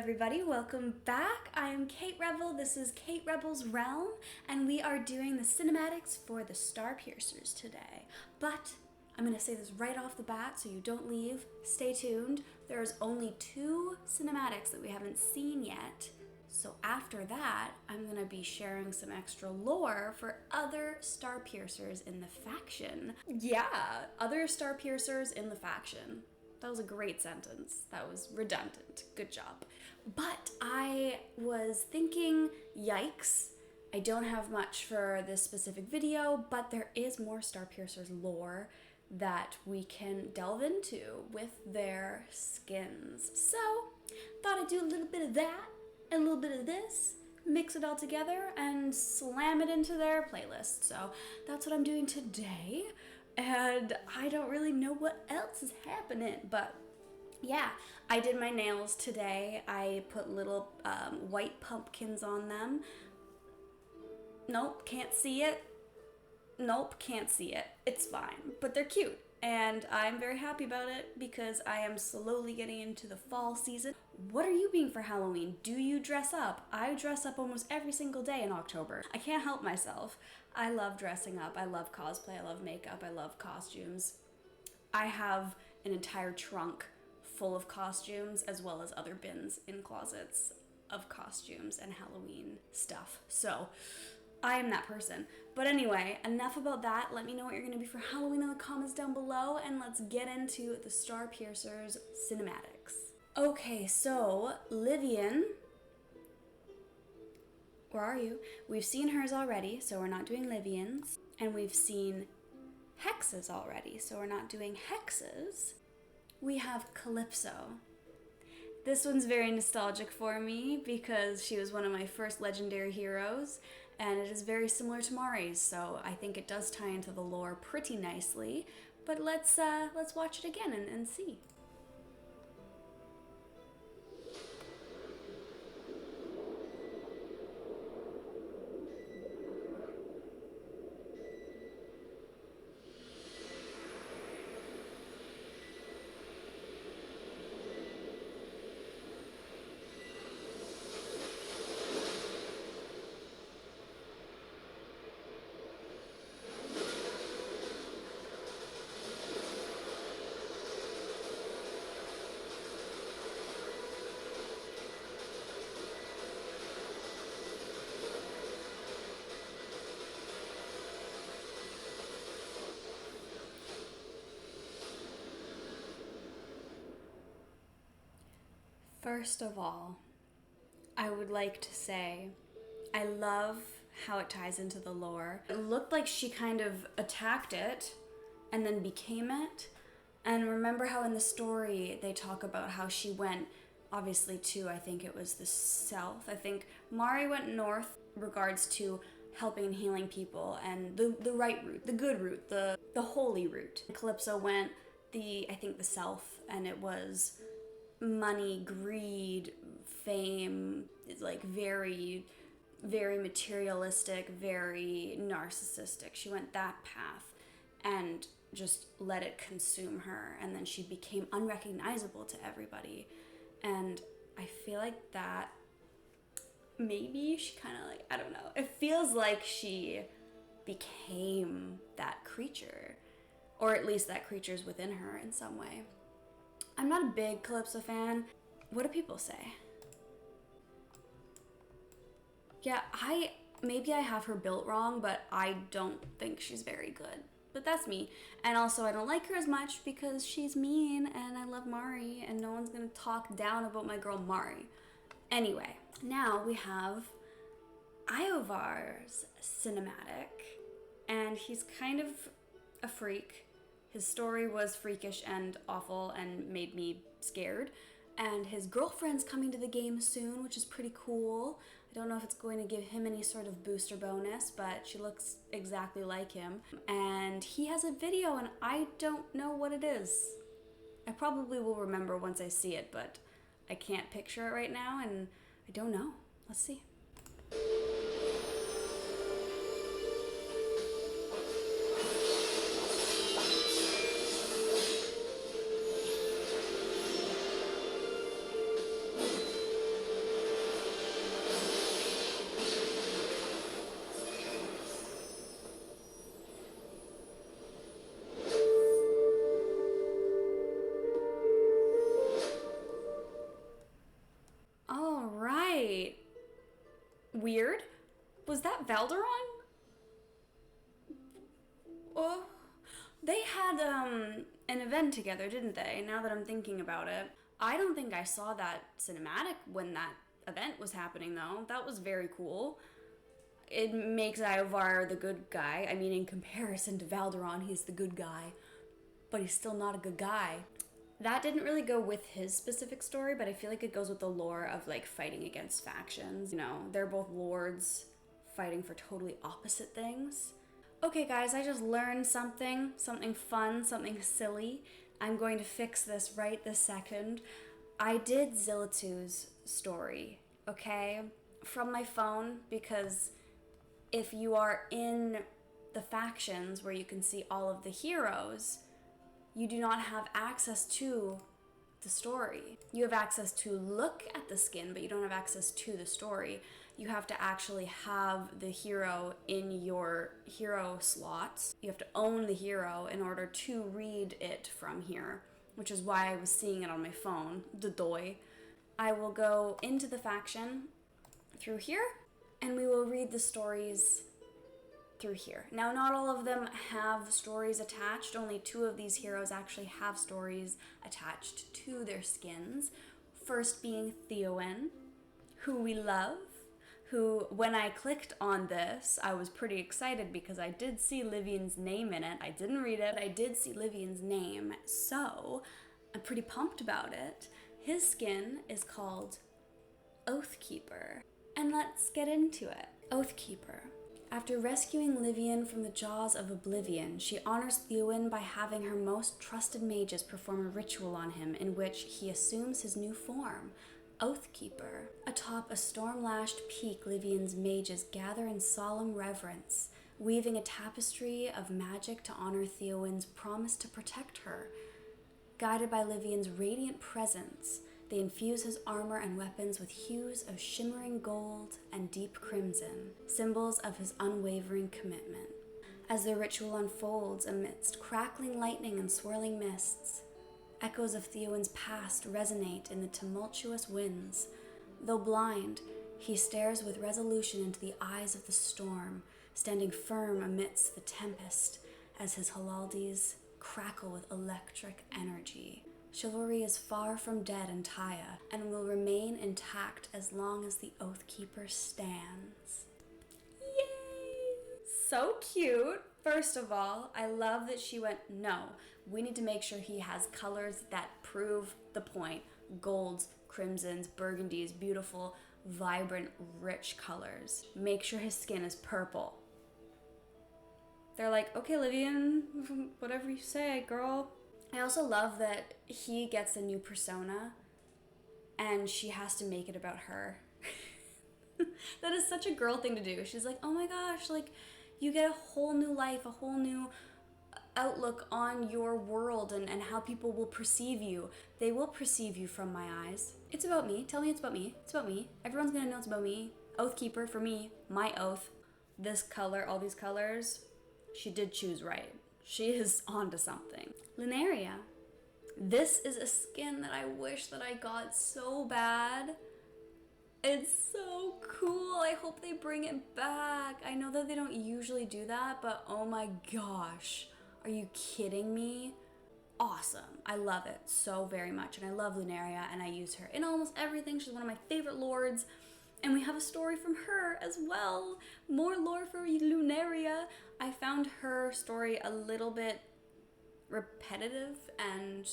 everybody, welcome back. I am Kate Rebel, this is Kate Rebel's Realm, and we are doing the cinematics for the Starpiercers today. But I'm going to say this right off the bat so you don't leave. Stay tuned. There's only 2 cinematics that we haven't seen yet. So after that, I'm going to be sharing some extra lore for other Starpiercers in the faction. Yeah, other Starpiercers in the faction. That was a great sentence. That was redundant. Good job. But I was thinking, yikes, I don't have much for this specific video, but there is more Starpiercers lore that we can delve into with their skins. So, thought I'd do a little bit of that, and a little bit of this, mix it all together, and slam it into their playlist. So, that's what I'm doing today. And I don't really know what else is happening, but yeah, I did my nails today. I put little white pumpkins on them. Nope, can't see it. Nope, can't see it. It's fine, but they're cute. And I'm very happy about it because I am slowly getting into the fall season. What are you being for Halloween? Do you dress up? I dress up almost every single day in October. I can't help myself. I love dressing up. I love cosplay. I love makeup. I love costumes. I have an entire trunk full of costumes as well as other bins in closets of costumes and Halloween stuff. So I am that person. But anyway, enough about that. Let me know what you're going to be for Halloween in the comments down below, and let's get into the Starpiercers cinematics. Okay, so Livian, where are you? We've seen hers already, so we're not doing Livian's. And we've seen Hex's already, so we're not doing Hex's. We have Calypso. This one's very nostalgic for me because she was one of my first legendary heroes, and it is very similar to Mari's, so I think it does tie into the lore pretty nicely. But let's watch it again and see. First of all, I would like to say I love how it ties into the lore. It looked like she kind of attacked it and then became it. And remember how in the story they talk about how she went obviously to, I think it was the south. I think Mari went north regards to helping and healing people and the right route, the good route, the holy route. Calypso went I think the south, and it was money, greed, fame. It's like very, very materialistic, very narcissistic. She went that path and just let it consume her, and then she became unrecognizable to everybody. And I feel like that maybe she kind of like, I don't know, it feels like she became that creature, or at least that creature's within her in some way. I'm not a big Calypso fan. What do people say? Yeah, maybe I have her built wrong, but I don't think she's very good. But that's me. And also I don't like her as much because she's mean, and I love Mari, and no one's gonna talk down about my girl Mari. Anyway, now we have Iovar's cinematic, and he's kind of a freak. His story was freakish and awful and made me scared. And his girlfriend's coming to the game soon, which is pretty cool. I don't know if it's going to give him any sort of booster bonus, but she looks exactly like him. And he has a video, and I don't know what it is. I probably will remember once I see it, but I can't picture it right now, and I don't know. Let's see. weird. Was that Valderon? Oh, they had an event together, didn't they? Now that I'm thinking about it. I don't think I saw that cinematic when that event was happening, though. That was very cool. It makes Iovar the good guy. I mean, in comparison to Valderon, he's the good guy. But he's still not a good guy. That didn't really go with his specific story, but I feel like it goes with the lore of, like, fighting against factions. You know, they're both lords fighting for totally opposite things. Okay, guys, I just learned something fun, something silly. I'm going to fix this right this second. I did Zillitu's story, okay, from my phone, because if you are in the factions where you can see all of the heroes, you do not have access to the story. You have access to look at the skin, but you don't have access to the story. You have to actually have the hero in your hero slots. You have to own the hero in order to read it from here, which is why I was seeing it on my phone, the doy. I will go into the faction through here, and we will read the stories through here. Now, not all of them have stories attached. Only 2 of these heroes actually have stories attached to their skins. First being Theowin, who we love, who, when I clicked on this, I was pretty excited because I did see Livian's name in it. I didn't read it, but I did see Livian's name, so I'm pretty pumped about it. His skin is called Oathkeeper, and let's get into it. Oathkeeper. After rescuing Livian from the jaws of oblivion, she honors Theowin by having her most trusted mages perform a ritual on him in which he assumes his new form, Oathkeeper. Atop a storm-lashed peak, Livian's mages gather in solemn reverence, weaving a tapestry of magic to honor Theowin's promise to protect her. Guided by Livian's radiant presence, they infuse his armor and weapons with hues of shimmering gold and deep crimson, symbols of his unwavering commitment. As the ritual unfolds amidst crackling lightning and swirling mists, echoes of Theowin's past resonate in the tumultuous winds. Though blind, he stares with resolution into the eyes of the storm, standing firm amidst the tempest as his halaldis crackle with electric energy. Chivalry is far from dead in Taya, and will remain intact as long as the Oathkeeper stands. Yay! So cute! First of all, I love that she went, no, we need to make sure he has colors that prove the point. Golds, crimsons, burgundies, beautiful, vibrant, rich colors. Make sure his skin is purple. They're like, okay, Livian, whatever you say, girl. I also love that he gets a new persona and she has to make it about her. That is such a girl thing to do. She's like, oh my gosh, like, you get a whole new life, a whole new outlook on your world and how people will perceive you. They will perceive you from my eyes. It's about me. Tell me it's about me. It's about me. Everyone's gonna know it's about me. Oathkeeper for me. My oath. This color, all these colors, she did choose right. She is onto something. Lunaria. This is a skin that I wish that I got so bad. It's so cool. I hope they bring it back. I know that they don't usually do that, but oh my gosh. Are you kidding me? Awesome. I love it so very much. And I love Lunaria, and I use her in almost everything. She's one of my favorite lords. And we have a story from her as well. More lore for Lunaria. I found her story a little bit repetitive, and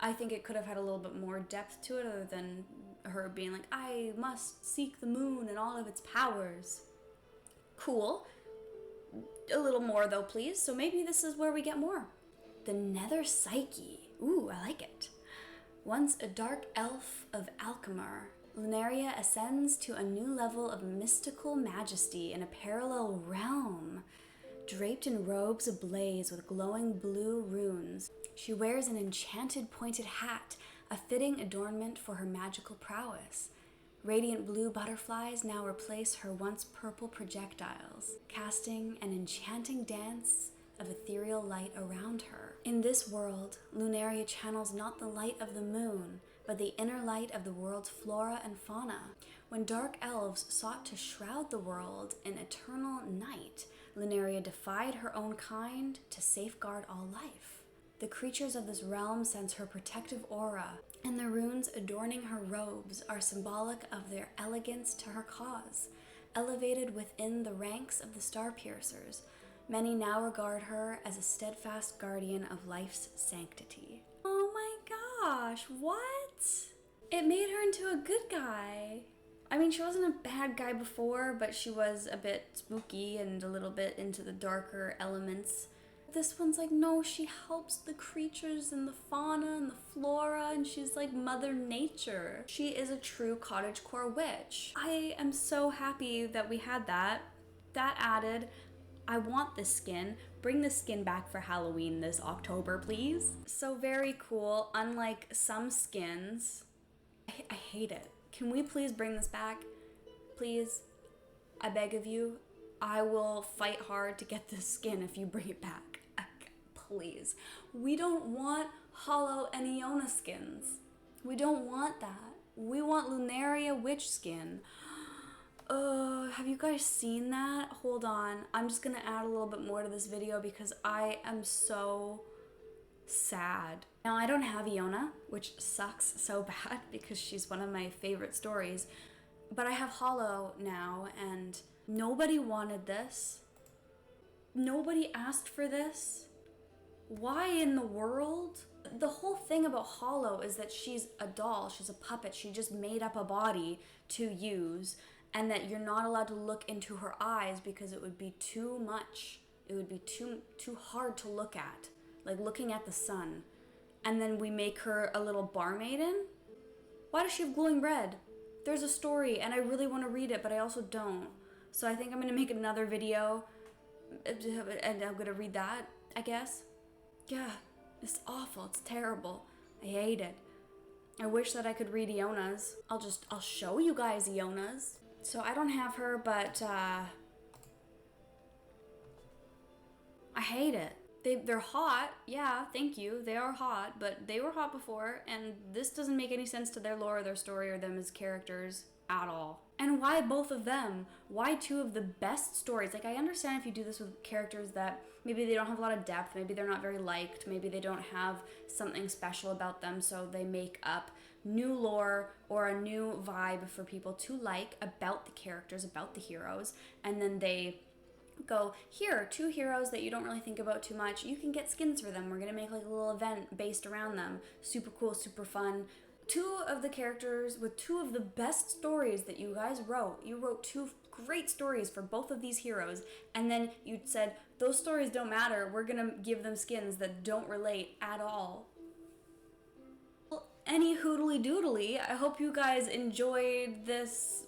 I think it could have had a little bit more depth to it other than her being like, I must seek the moon and all of its powers. Cool. A little more though, please. So maybe this is where we get more. The Nether Psyche. Ooh, I like it. Once a dark elf of Alchemar, Lunaria ascends to a new level of mystical majesty in a parallel realm. Draped in robes ablaze with glowing blue runes, she wears an enchanted pointed hat, a fitting adornment for her magical prowess. Radiant blue butterflies now replace her once purple projectiles, casting an enchanting dance of ethereal light around her. In this world, Lunaria channels not the light of the moon, but the inner light of the world's flora and fauna. When dark elves sought to shroud the world in eternal night, Lunaria defied her own kind to safeguard all life. The creatures of this realm sense her protective aura, and the runes adorning her robes are symbolic of their elegance to her cause. Elevated within the ranks of the Starpiercers, many now regard her as a steadfast guardian of life's sanctity. Oh my gosh, what? It made her into a good guy. I mean, she wasn't a bad guy before, but she was a bit spooky and a little bit into the darker elements. This one's like, no, she helps the creatures and the fauna and the flora, and she's like Mother Nature. She is a true cottagecore witch. I am so happy that we had that. That added, I want this skin. Bring this skin back for Halloween this October, please. So very cool. Unlike some skins, I hate it. Can we please bring this back? Please, I beg of you. I will fight hard to get this skin if you bring it back. Please. We don't want Hollow and Iona skins. We don't want that. We want Lunaria witch skin. Have you guys seen that? Hold on. I'm just gonna add a little bit more to this video because I am so sad. Now, I don't have Iona, which sucks so bad because she's one of my favorite stories, but I have Hollow now, and nobody wanted this. Nobody asked for this. Why in the world? The whole thing about Hollow is that she's a doll, she's a puppet, she just made up a body to use, and that you're not allowed to look into her eyes because it would be too much. It would be too hard to look at, like looking at the sun. And then we make her a little barmaiden? Why does she have glowing red? There's a story, and I really want to read it, but I also don't. So I think I'm going to make another video, and I'm going to read that, I guess. Yeah, it's awful, it's terrible. I hate it. I wish that I could read Iona's. I'll show you guys Iona's. So I don't have her, but I hate it. They're hot, yeah, thank you, they are hot, but they were hot before, and this doesn't make any sense to their lore, or their story, or them as characters at all. And why both of them? Why two of the best stories? Like, I understand if you do this with characters that maybe they don't have a lot of depth, maybe they're not very liked, maybe they don't have something special about them, so they make up new lore or a new vibe for people to like about the characters, about the heroes, and then they go, here, two heroes that you don't really think about too much, you can get skins for them, we're gonna make like a little event based around them, super cool, super fun. Two of the characters with two of the best stories that you guys wrote. You wrote two great stories for both of these heroes, and then you said, those stories don't matter, we're gonna give them skins that don't relate at all. Well, any hoodly doodly, I hope you guys enjoyed this.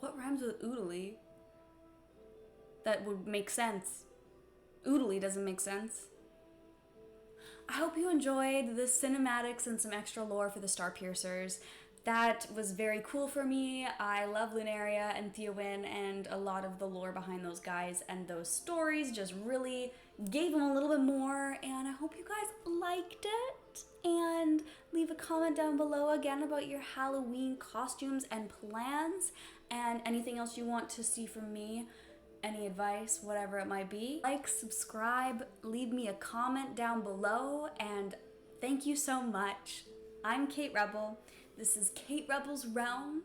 What rhymes with oodly? That would make sense. Oodly doesn't make sense. I hope you enjoyed the cinematics and some extra lore for the Starpiercers. That was very cool for me. I love Lunaria and Theowin, and a lot of the lore behind those guys and those stories just really gave them a little bit more, and I hope you guys liked it. And leave a comment down below again about your Halloween costumes and plans, and anything else you want to see from me. Any advice, whatever it might be. Like, subscribe, leave me a comment down below, and thank you so much. I'm Kate Rebel. This is Kate Rebel's Realm,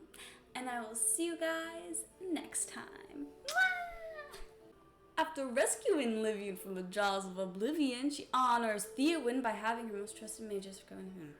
and I will see you guys next time. Mwah! After rescuing Livian from the jaws of oblivion, she honors Theowin by having her most trusted mages come in.